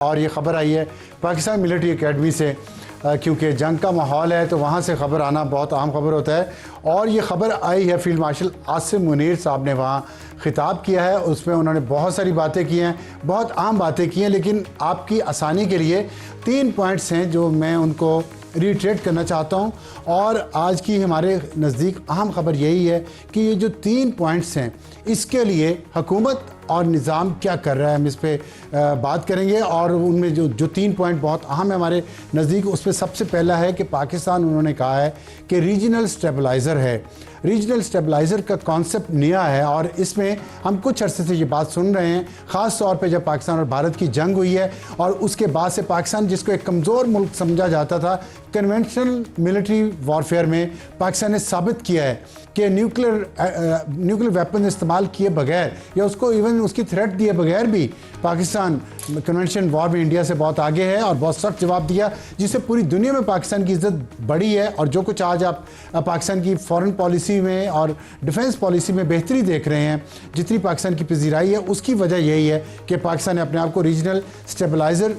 और ये ख़बर आई है पाकिस्तान मिलिट्री एकेडमी से, क्योंकि जंग का माहौल है तो वहाँ से ख़बर आना बहुत अहम ख़बर होता है। और ये ख़बर आई है फील्ड मार्शल आसिम मुनीर साहब ने वहाँ ख़िताब किया है, उसमें उन्होंने बहुत सारी बातें की हैं, बहुत अहम बातें की हैं, लेकिन आपकी आसानी के लिए 3 पॉइंट्स हैं जो मैं उनको रिट्रेट करना चाहता हूं। और आज की हमारे नज़दीक अहम ख़बर यही है कि ये जो 3 पॉइंट्स हैं इसके लिए हुकूमत और निज़ाम क्या कर रहा है, हम इस पर बात करेंगे। और उनमें जो 3 पॉइंट बहुत अहम है हमारे नज़दीक, उसमें सबसे पहला है कि पाकिस्तान, उन्होंने कहा है कि रीजनल स्टेबलाइज़र है। रीजनल स्टेबलाइज़र का कॉन्सेप्ट नया है और इसमें हम कुछ अरसे से ये बात सुन रहे हैं, ख़ास तौर पे जब पाकिस्तान और भारत की जंग हुई है और उसके बाद से पाकिस्तान, जिसको एक कमज़ोर मुल्क समझा जाता था, कन्वेंशनल मिलिट्री वॉरफेयर में पाकिस्तान ने साबित किया है कि न्यूक्लियर वेपन इस्तेमाल किए बगैर या उसको इवन उसकी थ्रेट दिए बगैर भी पाकिस्तान कन्वेंशन वॉर में इंडिया से बहुत आगे है और बहुत सख्त जवाब दिया, जिससे पूरी दुनिया में पाकिस्तान की इज़्ज़त बढ़ी है। और जो कुछ आज आप पाकिस्तान की फ़ॉरेन पॉलिसी में और डिफेंस पॉलिसी में बेहतरी देख रहे हैं, जितनी पाकिस्तान की पजीराई है, उसकी वजह यही है कि पाकिस्तान ने अपने आप को रीजनल स्टेबलाइज़र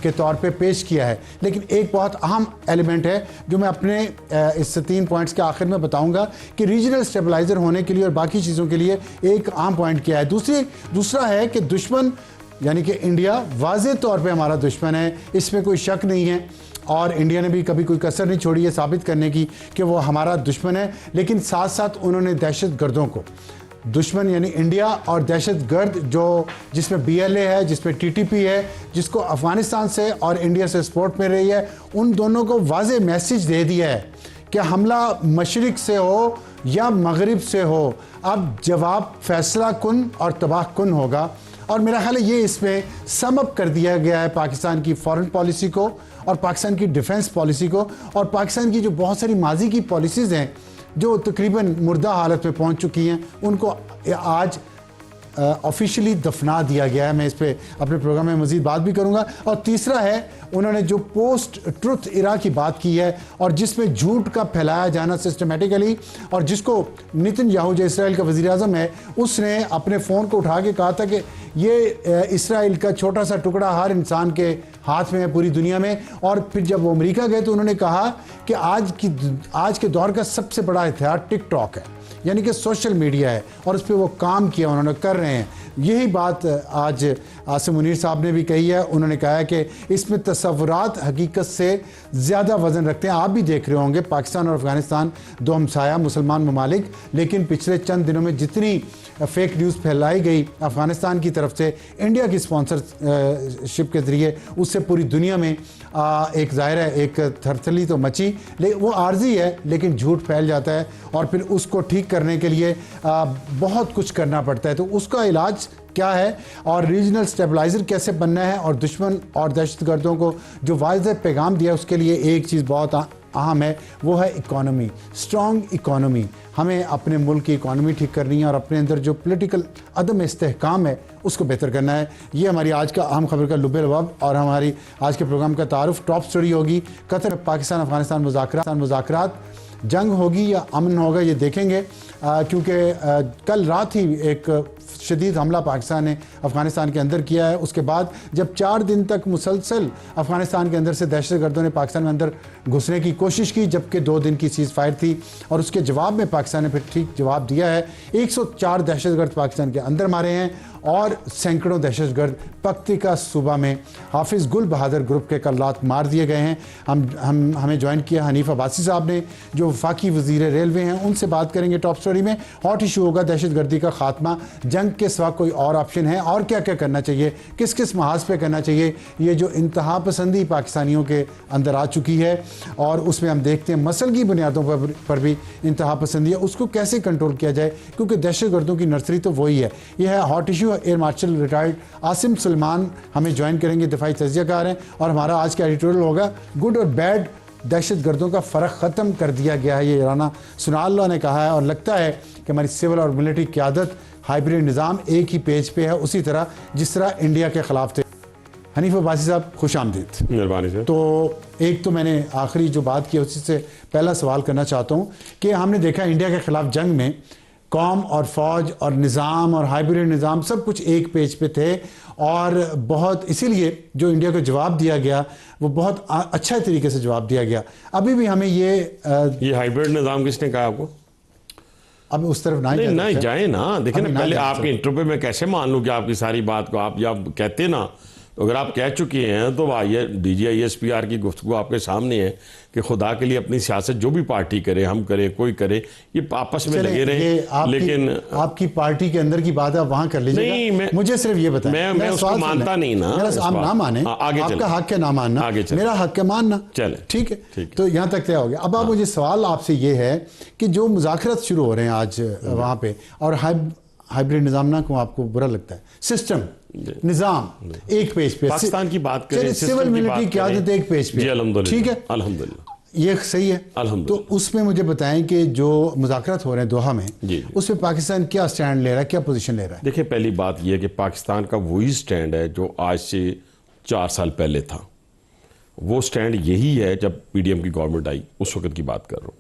के तौर पर पेश किया है। लेकिन एक बहुत अहम एलिमेंट है जो मैं अपने इस 3 पॉइंट्स के आखिर में बताऊँगा कि रीजनल स्टेबलाइज़र होने के लिए और बाकी चीज़ों के लिए एक अहम पॉइंट क्या है। दूसरा है कि दुश्मन यानी कि इंडिया वाज़े तौर पे हमारा दुश्मन है, इसमें कोई शक नहीं है। और इंडिया ने भी कभी कोई कसर नहीं छोड़ी है साबित करने की कि वो हमारा दुश्मन है। लेकिन साथ साथ उन्होंने दहशत गर्दों को, दुश्मन यानी इंडिया और दहशत गर्द जिसमें BLA है, जिसमें TTP है, जिसको अफ़गानिस्तान से और इंडिया से सपोर्ट मिल रही है, उन दोनों को वाज़े मैसेज दे दिया है कि हमला मशरिक से हो या मगरिब से हो, अब जवाब फैसला कुन और तबाह कुन होगा। और मेरा ख्याल है ये इसमें सम अप कर दिया गया है पाकिस्तान की फॉरेन पॉलिसी को और पाकिस्तान की डिफेंस पॉलिसी को और पाकिस्तान की जो बहुत सारी माजी की पॉलिसीज़ हैं जो तकरीबन मुर्दा हालत में पहुंच चुकी हैं, उनको आज ऑफिशियली दफना दिया गया है। मैं इस पर अपने प्रोग्राम में मज़ीद बात भी करूंगा। और तीसरा है, उन्होंने जो पोस्ट ट्रुथ इरा की बात की है और जिसमें झूठ का फैलाया जाना सिस्टमेटिकली, और जिसको नेतन्याहू जो इसराइल का वज़ीर आज़म है, उसने अपने फ़ोन को उठा के कहा था कि ये इसराइल का छोटा सा टुकड़ा हर इंसान के हाथ में है पूरी दुनिया में। और फिर जब वो अमेरिका गए तो उन्होंने कहा कि आज के दौर का सबसे बड़ा हथियार टिकटॉक है, यानी कि सोशल मीडिया है, और उस पर वो काम किया, उन्होंने कर रहे हैं। यही बात आज आसिम मुनीर साहब ने भी कही है। उन्होंने कहा है कि इसमें तसव्वुरात हकीकत से ज़्यादा वज़न रखते हैं। आप भी देख रहे होंगे पाकिस्तान और अफ़गानिस्तान दो हमसाया मुसलमान ममालिक, लेकिन पिछले चंद दिनों में जितनी फेक न्यूज़ फैलाई गई अफ़गानिस्तान की तरफ से इंडिया की स्पॉन्सरशिप के ज़रिए, उससे पूरी दुनिया में एक ज़ाहिर है एक थरथली तो मची, लेकिन वो आर्जी है, लेकिन झूठ फैल जाता है और फिर उसको ठीक करने के लिए बहुत कुछ करना पड़ता है। तो उसका इलाज क्या है और रीजनल स्टेबलाइज़र कैसे बनना है और दुश्मन और दहशतगर्दों को जो वाज़ेह पैगाम दिया, उसके लिए एक चीज़ बहुत अहम है, वो है इकॉनमी, स्ट्रॉन्ग इकॉनमी। हमें अपने मुल्क की इकॉनमी ठीक करनी है और अपने अंदर जो पॉलिटिकल अदम इस्तेहकाम है उसको बेहतर करना है। ये हमारी आज का अहम खबर का लुब्बे लबाब और हमारी आज के प्रोग्राम का तारुफ टॉप स्टोरी होगी। कतर पाकिस्तान अफगानिस्तान मुज़ाकरात जंग होगी या अमन होगा, ये देखेंगे, क्योंकि कल रात ही एक शदीद हमला पाकिस्तान ने अफ़गानिस्तान के अंदर किया है। उसके बाद जब 4 दिन तक मुसलसल अफ़गानिस्तान के अंदर से दहशतगर्दों ने पाकिस्तान में अंदर घुसने की कोशिश की, जबकि 2 दिन की सीज़ फायर थी, और उसके जवाब में पाकिस्तान ने फिर ठीक जवाब दिया है। 104 दहशतगर्द पाकिस्तान के अंदर मारे हैं और सैकड़ों दहशतगर्द पक्तिका सूबा में हाफिज़ गुल बहादुर ग्रुप के कल रात मार दिए गए हैं। हमें ज्वाइन किया हनीफ अब्बासी साहब ने, जो वफाकी वज़ीर रेलवे हैं, उनसे बात करेंगे टॉप स्टोरी में। हॉट इशू होगा दहशतगर्दी का खात्मा, जंग के सिवा कोई और ऑप्शन है और क्या क्या करना चाहिए, किस किस महाज पे करना चाहिए। ये जो इंतहा पसंदी पाकिस्तानियों के अंदर आ चुकी है और उसमें हम देखते हैं मसल की बुनियादों पर भी इंतहा पसंदी है, उसको कैसे कंट्रोल किया जाए, क्योंकि दहशतगर्दों की नर्सरी तो वही है। यह है hot issue. Air marshal retired Asim Suleman हमें ज्वाइन करेंगे, दिफाई तज्जियाकार हैं, और हमारा आज का एडिटोरियल होगा गुड और बैड दहशतगर्दों का फ़र्क ख़त्म कर दिया गया है, ये राना सुनाल्ला ने कहा है। और लगता है कि हमारी सिविल और मिलिट्री क़यादत हाइब्रिड निज़ाम एक ही पेज पे है, उसी तरह जिस तरह इंडिया के ख़िलाफ़ थे। हनीफ अब्बासी साहब खुश आमदीद। मेहरबानी से। तो एक तो मैंने आखिरी जो बात की उसी से पहला सवाल करना चाहता हूँ कि हमने देखा इंडिया के ख़िलाफ़ जंग में कौम और फ़ौज और निज़ाम और हाइब्रिड निज़ाम सब कुछ एक पेज पे थे और बहुत इसीलिए जो इंडिया को जवाब दिया गया वो बहुत अच्छा तरीके से जवाब दिया गया। अभी भी हमें ये हाइब्रिड निज़ाम किसने कहा आपको? अब उस तरफ नहीं जाए ना। देखिए ना, पहले आपके इंटरव्यू में कैसे मान लूँ कि आपकी सारी बात को आप जब कहते ना, तो अगर आप कह चुके हैं तो आइए DGISPR की गुफ्तगू आपके सामने है कि खुदा के लिए अपनी सियासत जो भी पार्टी करे, हम करें, कोई करे, ये आपस में लगे रहे। लेकिन आपकी पार्टी के अंदर की बात है, वहां कर लीजिएगा। नहीं, मुझे सिर्फ ये बताएं, मैं उसको मानता नहीं ना। आप ना माने, आपका हक है ना मानना, मेरा हक है मानना। चले, ठीक है, तो यहाँ तक तय हो गया। अब आप मुझे सवाल आपसे ये है कि जो मुज़ाकरात शुरू हो रहे हैं आज वहाँ पे, और हाइब्रिड निज़ाम ना को आपको बुरा लगता है, सिस्टम निज़ाम एक पेज पे, पाकिस्तान की बात करें, सिविल मिलिट्री क़यादत एक पेज पे, ठीक है, अल्हम्दुलिल्लाह ये सही है। तो उसमें मुझे बताएं कि जो मुज़ाकरात हो रहे हैं दोहा में, उसमें पाकिस्तान क्या स्टैंड ले रहा है, क्या पोजीशन ले रहा है? देखिए, पहली बात यह है कि पाकिस्तान का वही स्टैंड है जो आज से 4 साल पहले था। वो स्टैंड यही है, जब PDM की गवर्नमेंट आई उस वक्त की बात कर रहा हूँ।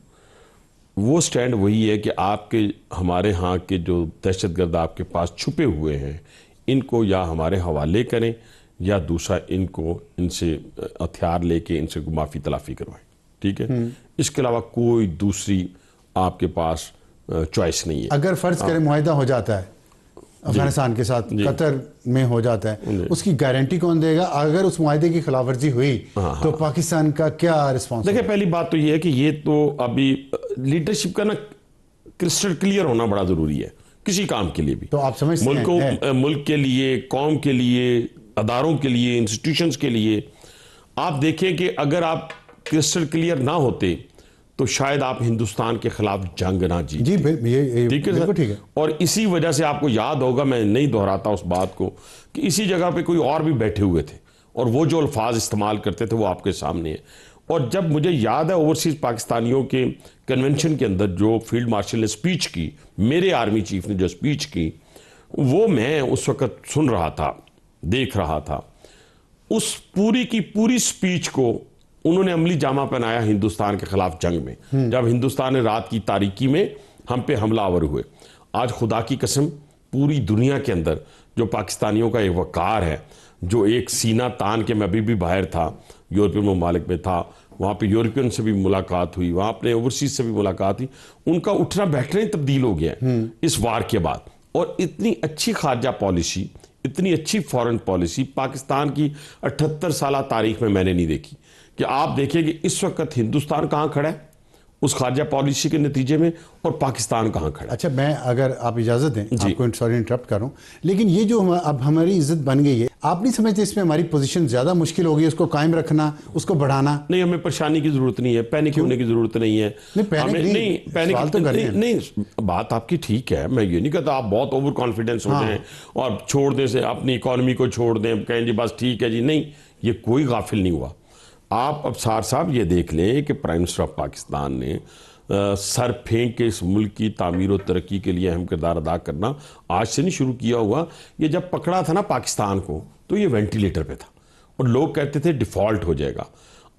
वो स्टैंड वही है कि आपके हमारे यहाँ के जो दहशतगर्द आपके पास छुपे हुए हैं, इनको या हमारे हवाले करें या दूसरा इनसे हथियार लेके इनसे माफ़ी तलाफ़ी करवाएं। ठीक है, इसके अलावा कोई दूसरी आपके पास चॉइस नहीं है। अगर फर्ज करें मुआहिदा हो जाता है अफगानिस्तान के साथ, कतर में हो जाता है, उसकी गारंटी कौन देगा? अगर उस मुआहिदे की खिलाफवर्जी हुई तो पाकिस्तान का क्या रिस्पॉन्स? देखिए, पहली बात तो ये है कि ये तो अभी लीडरशिप का ना क्रिस्टल क्लियर होना बड़ा ज़रूरी है किसी काम के लिए भी। तो आप समझते हैं मुल्क के लिए, कौम के लिए, अदारों के लिए, इंस्टीट्यूशंस के लिए, आप देखें कि अगर आप क्रिस्टल क्लियर ना होते तो शायद आप हिंदुस्तान के खिलाफ जंग ना जीते। जी, ये ठीक है, ठीक है। और इसी वजह से आपको याद होगा, मैं नहीं दोहराता उस बात को, कि इसी जगह पे कोई और भी बैठे हुए थे और वो जो अल्फाज इस्तेमाल करते थे वो आपके सामने है। और जब मुझे याद है ओवरसीज पाकिस्तानियों के कन्वेंशन के अंदर जो फील्ड मार्शल ने स्पीच की, मेरे आर्मी चीफ ने जो स्पीच की, वो मैं उस वक्त सुन रहा था, देख रहा था। उस पूरी की पूरी स्पीच को उन्होंने अमली जामा पहनाया हिंदुस्तान के खिलाफ जंग में, जब हिंदुस्तान ने रात की तारीकी में हम पे हमलावर हुए। आज खुदा की कसम पूरी दुनिया के अंदर जो पाकिस्तानियों का एक वकार है, जो एक सीना तान के, मैं अभी भी बाहर था, यूरोपियन ममालिक में था, वहाँ पे यूरोपियन से भी मुलाकात हुई, वहाँ अपने ओवरसीज से भी मुलाकात हुई, उनका उठना बैठना ही तब्दील हो गया है इस वार के बाद। और इतनी अच्छी खारजा पॉलिसी, इतनी अच्छी फॉरेन पॉलिसी पाकिस्तान की 78 साल तारीख में मैंने नहीं देखी। कि आप देखिए कि इस वक्त हिंदुस्तान कहाँ खड़ा है उस खारजा पॉलिसी के नतीजे में, और पाकिस्तान कहाँ खड़ा है। अच्छा, मैं अगर आप इजाज़त दें, आपको सॉरी इंटरप्ट कर रहा हूँ, लेकिन ये जो अब हमारी इज्जत बन गई है, आप नहीं समझते इसमें हमारी पोजीशन ज़्यादा मुश्किल हो गई, उसको कायम रखना, उसको बढ़ाना? नहीं, हमें परेशानी की जरूरत नहीं है, पैनिक होने की जरूरत नहीं है। नहीं, बात आपकी ठीक है, मैं ये नहीं कहता आप बहुत ओवर कॉन्फिडेंस हो जाएं और छोड़ दें से अपनी इकोनॉमी को छोड़ दें, कहें जी बस ठीक है जी। नहीं, ये कोई गाफिल नहीं हुआ। आप अब सार साहब ये देख लें कि प्राइम मिनिस्टर ऑफ पाकिस्तान ने सर फेंक के इस मुल्क की तामीर और तरक्की के लिए अहम किरदार अदा करना आज से नहीं शुरू किया हुआ। ये जब पकड़ा था ना पाकिस्तान को, तो ये वेंटिलेटर पे था और लोग कहते थे डिफ़ॉल्ट हो जाएगा।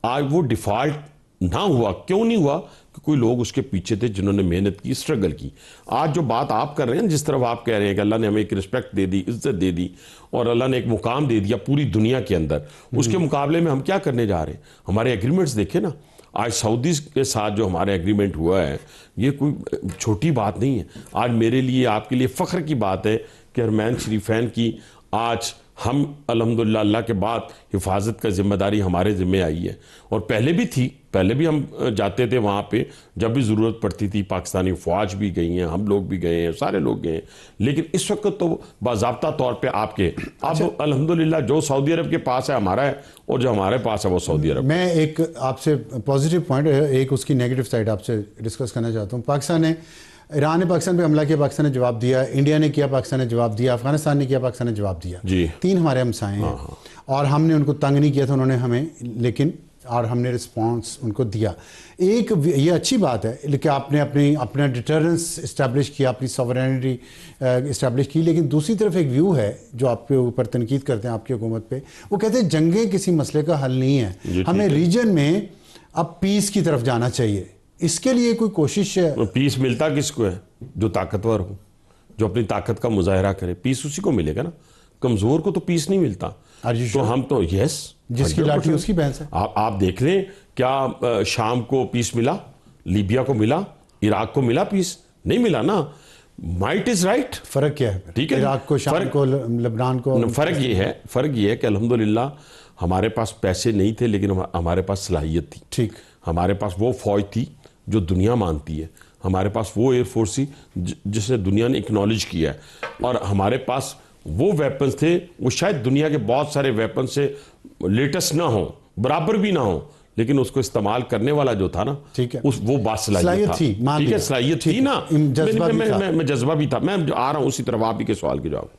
आज वो डिफ़ॉल्ट ना हुआ। क्यों नहीं हुआ? कि कोई लोग उसके पीछे थे जिन्होंने मेहनत की, स्ट्रगल की। आज जो बात आप कर रहे हैं, जिस तरफ आप कह रहे हैं कि अल्लाह ने हमें एक रिस्पेक्ट दे दी, इज्जत दे दी और अल्लाह ने एक मुकाम दे दिया पूरी दुनिया के अंदर, उसके मुकाबले में हम क्या करने जा रहे हैं? हमारे एग्रीमेंट्स देखे ना, आज सऊदीज के साथ जो हमारे एग्रीमेंट हुआ है, ये कोई छोटी बात नहीं है। आज मेरे लिए, आपके लिए फ़ख्र की बात है कि हरमैन शरीफैन की आज हम अल्हम्दुलिल्लाह अल्लाह के बाद हिफाजत का जिम्मेदारी हमारे ज़िम्मे आई है। और पहले भी थी, पहले भी हम जाते थे वहाँ पे जब भी ज़रूरत पड़ती थी। पाकिस्तानी फ़ौज भी गई हैं, हम लोग भी गए हैं, सारे लोग गए हैं। लेकिन इस वक्त तो बाज़ाब्ता तौर पे आपके अब अल्हम्दुलिल्लाह जो सऊदी अरब के पास है हमारा है, और जो हमारे पास है वो सऊदी अरब। मैं एक आपसे पॉजिटिव पॉइंट, एक उसकी नेगेटिव साइड आपसे डिस्कस करना चाहता हूँ। पाकिस्तान ने, ईरान ने पाकिस्तान पे हमला किया, पाकिस्तान ने जवाब दिया, इंडिया ने किया, पाकिस्तान ने जवाब दिया, अफगानिस्तान ने किया, पाकिस्तान ने जवाब दिया। जी, 3 हमारे हमसाए हैं और हमने उनको तंग नहीं किया था, उन्होंने हमें, लेकिन और हमने रिस्पांस उनको दिया। एक ये अच्छी बात है, लेकिन आपने अपना डिटरेंस इस्टेब्लिश किया, अपनी सॉवरेनिटी इस्टेब्लिश की। लेकिन दूसरी तरफ एक व्यू है जो आपके ऊपर तनकीद करते हैं आपकी हुकूमत पे, वो कहते हैं जंगें किसी मसले का हल नहीं है, हमें रीजन में अब पीस की तरफ जाना चाहिए। इसके लिए कोई कोशिश है? पीस मिलता किसको है? जो ताकतवर हो, जो अपनी ताकत का मुजाहरा करे, पीस उसी को मिलेगा ना। कमजोर को तो पीस नहीं मिलता। Are you तो sure? हम तो यस, जिसकी लाठी उसकी भैंस है। आप देख लें, क्या शाम को पीस मिला, लीबिया को मिला, इराक को मिला पीस? नहीं मिला ना। Might is right. फर्क क्या है? ठीक है, इराक को, शाम को, लेबनान को। फर्क ये है कि अल्हम्दुलिल्लाह हमारे पास पैसे नहीं थे, लेकिन हमारे पास सलाहियत थी। ठीक। हमारे पास वो फौज थी जो दुनिया मानती है, हमारे पास वो एयरफोर्स थी जिसे दुनिया ने एक्नॉलेज किया है, और हमारे पास वो वेपन्स थे, वो शायद दुनिया के बहुत सारे वेपन से लेटेस्ट ना हो, बराबर भी ना हो, लेकिन उसको इस्तेमाल करने वाला जो था ना, ठीक है, उस वो बासलाहियत था। थी, मान ठीक है, लिया। सलाहियत थी ना, जज्बा भी था। मैं जज्बा भी था। मैं आ रहा हूं उसी तरफ आप ही के सवाल के जवाब।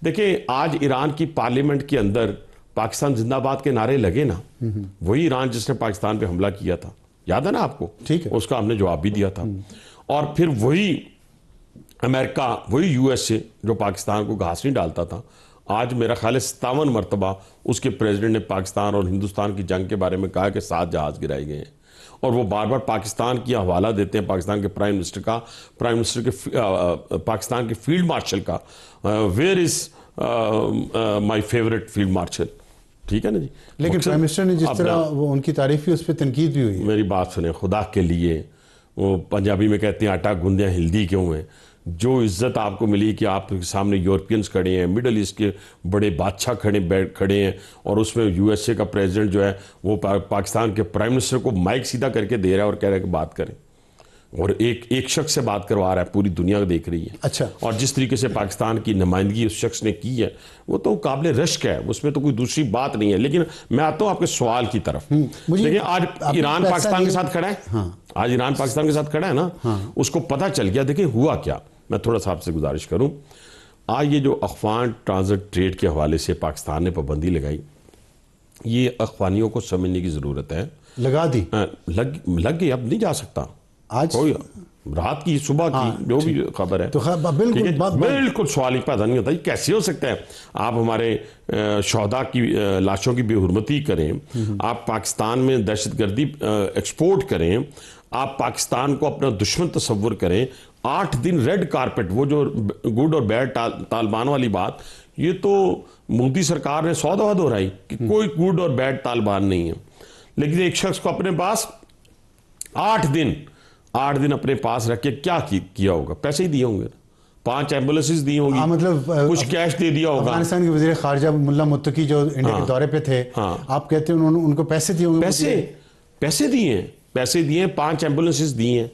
देखिए, आज ईरान की पार्लियामेंट के अंदर पाकिस्तान जिंदाबाद के नारे लगे ना, वही ईरान जिसने पाकिस्तान पे हमला किया था, याद है ना आपको? ठीक है। उसका हमने जवाब भी दिया था। और फिर वही अमेरिका, वही यूएसए जो पाकिस्तान को घास नहीं डालता था, आज मेरा ख्याल है 57 मरतबा उसके प्रेसिडेंट ने पाकिस्तान और हिंदुस्तान की जंग के बारे में कहा कि 7 जहाज गिराए गए हैं, और वो बार बार पाकिस्तान की हवाला देते हैं, पाकिस्तान के प्राइम मिनिस्टर के पाकिस्तान के फील्ड मार्शल का, where is my favourite field marshal. ठीक है ना जी। लेकिन प्राइम मिनिस्टर ने जिस तरह वो उनकी तारीफ की, उस पर तनकीद भी हुई है। मेरी बात सुने खुदा के लिए, वो पंजाबी में कहते हैं आटा गूंदे हिल्दी क्यों है। जो इज्जत आपको मिली कि आपके सामने यूरोपियंस खड़े हैं, मिडल ईस्ट के बड़े बादशाह खड़े हैं, और उसमें यूएसए का प्रेसिडेंट जो है वो पाकिस्तान के प्राइम मिनिस्टर को माइक सीधा करके दे रहा है और कह रहा है कि बात करें, और एक शख्स से बात करवा रहा है, पूरी दुनिया देख रही है। अच्छा। और जिस तरीके से पाकिस्तान की नुमाइंदगी उस शख्स ने की है, वो तो काबिल रश्क है, उसमें तो कोई दूसरी बात नहीं है। लेकिन मैं आता हूँ आपके सवाल की तरफ। देखिए, आज ईरान पाकिस्तान के साथ खड़ा है। हाँ। आज ईरान पाकिस्तान के साथ खड़ा है ना। हाँ। उसको पता चल गया। देखिए हुआ क्या, मैं थोड़ा सा आपसे गुजारिश करूं, आज ये जो अफगान ट्रांजिट ट्रेड के हवाले से पाकिस्तान ने पाबंदी लगाई, ये अफगानियों को समझने की जरूरत है। लगा दी, लग गई, अब नहीं जा सकता। आज कोई रात की, सुबह की, जो भी खबर है, तो बिल्कुल सवाल ही पैदा नहीं होता। ये कैसे हो सकता है? आप हमारे शहदा की लाशों की बेहुरमती करें, आप पाकिस्तान में दहशतगर्दी एक्सपोर्ट करें, आप पाकिस्तान को अपना दुश्मन तस्वुर करें, 8 दिन रेड कारपेट, वो जो गुड और बैड तालिबान वाली बात, ये तो मोदी सरकार ने 100 दफा दोहराई कि कोई गुड और बैड तालिबान नहीं है। लेकिन एक शख्स को अपने पास 8 दिन अपने पास रख के क्या किया होगा? पैसे ही दिए होंगे, 5 एम्बुलेंसेज दी होंगी, मतलब कुछ कैश दे दिया होगा। अफगानिस्तान के वजीर खारजा मुल्ला मुत्तकी जो इंडिया के दौरे पे थे, आप कहते हैं उन्होंने उनको पैसे दिए होंगे? पैसे दिए, 5 एम्बुलेंसेज दी हैं।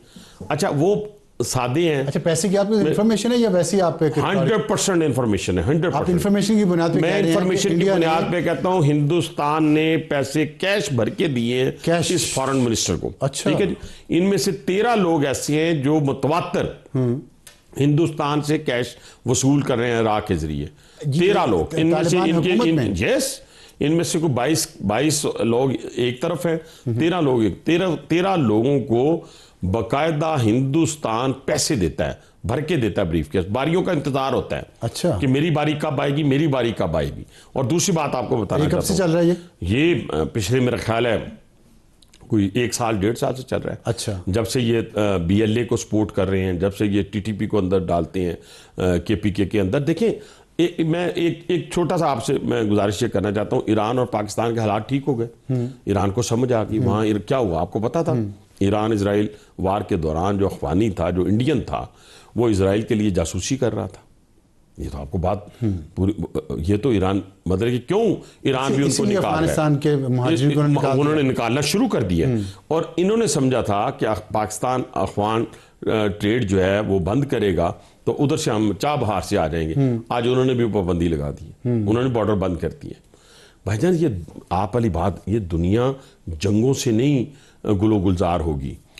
अच्छा, वो सादे हैं। अच्छा, पैसे की आपको इन्फॉर्मेशन है या वैसे ही आप पे? 100% इन्फॉर्मेशन है, 100%। आप इन्फॉर्मेशन की बुनियाद पे मैं इन्फॉर्मेशन की बुनियाद पे कहता हूं, हिंदुस्तान ने पैसे कैश भर के दिए कैश इस फॉरेन मिनिस्टर को। अच्छा। ठीक है जी। इनमें से 13 लोग ऐसे हैं जो मुतवातर हिंदुस्तान से कैश वसूल कर रहे हैं इराक के जरिए। 13 लोग, इनमें से इनमें से कोई 22 लोग एक तरफ है, 13 लोग 13 लोगों को बकायदा हिंदुस्तान पैसे देता है, भर के देता है ब्रीफ केस। बारियों का इंतजार होता है। अच्छा। कि मेरी बारी कब आएगी, मेरी बारी कब आएगी। और दूसरी बात आपको बताना कब से चल रहा है ये पिछले मेरा ख्याल है कोई 1 साल 1.5 साल से चल रहा है। अच्छा। जब से ये BLA को सपोर्ट कर रहे हैं, जब से ये TTP को अंदर डालते हैं, KPK के अंदर। देखें, मैं एक छोटा सा आपसे मैं गुजारिश ये करना चाहता हूँ, ईरान और पाकिस्तान के हालात ठीक हो गए। ईरान को समझ आ गई वहाँ क्या हुआ, आपको पता था। ईरान इजराइल वार के दौरान जो अफगानी था, जो इंडियन था, वो इजराइल के लिए जासूसी कर रहा था। ये तो आपको बात पूरी, ये तो ईरान मतलब कि क्यों ईरान भी उनको निकाल अफगानिस्तान के मुहाजिर उन्होंने निकालना शुरू कर दिया। और इन्होंने समझा था कि पाकिस्तान अफगान ट्रेड जो है वो बंद करेगा तो उधर से हम चाह बहार से आ जाएंगे। आज उन्होंने भी पाबंदी लगा दी, उन्होंने बॉर्डर बंद कर दिए। भाईजान, ये आप वाली बात, ये दुनिया जंगों से नहीं गुलो गुलजार होगी।